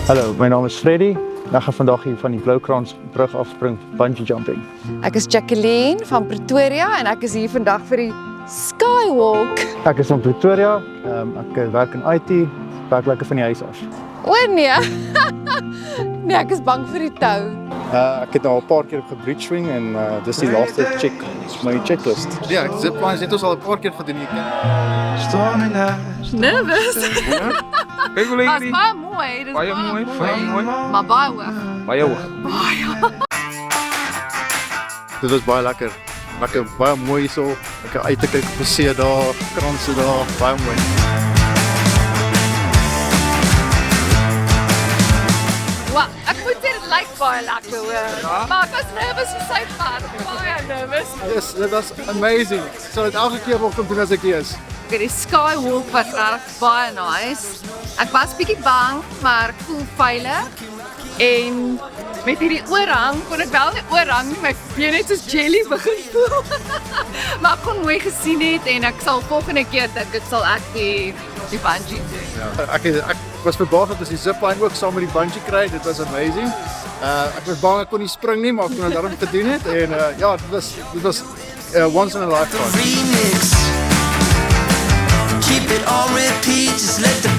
Hallo, my naam is Freddy. Ek gaan vandag hier van die Bloukransbrug afspring bungee jumping. Ek is Jacqueline van Pretoria en ek is hier vandag vir die Skywalk. Ek is van Pretoria, ek werk in IT, werk lekker van die huis af. O nee, nee ek is bang vir die tou. Ek het al 'n paar keer op gebridge swing en dis die laaste check, my checklist. Ja, ziplines het ons al 'n paar keer gedoen hier. Nervous. Kijk hoe Maar lekker is die. baie mooi, dit is Baie mooi, baie mooi. maar baie hoog. Baie hoog. Dit was baie lekker. Baie mooi hierso. Lekker uit te kyk op die see daar, kranse daar, baie mooi. Wow, ek moet sê dit lyk baie lekker hoor. Maar ek was nervous vir sy pad, baie nervous. Yes, dit was amazing. Ek sal dit elke keer wil kom doen as ek hier is. Okay, die Skywalk was regtig baie nice. Ek was bietjie bang, maar ek voel veilig. En met hierdie oorhang kon ek wel nie oorhang nie, my bene net soos jelly begin voel. Maar ek kon mooi gesien het en ek sal volgende keer dink ek sal ek die bungee doen. Ja, ek was verbaas dat ons die zipline ook saam met die bungee kry. Dit was amazing. Ek was bang ek kon nie spring nie, maar ek kon dit daarom gedoen het en ja, dit was once in a lifetime. Remix. Keep it on repeat, just let the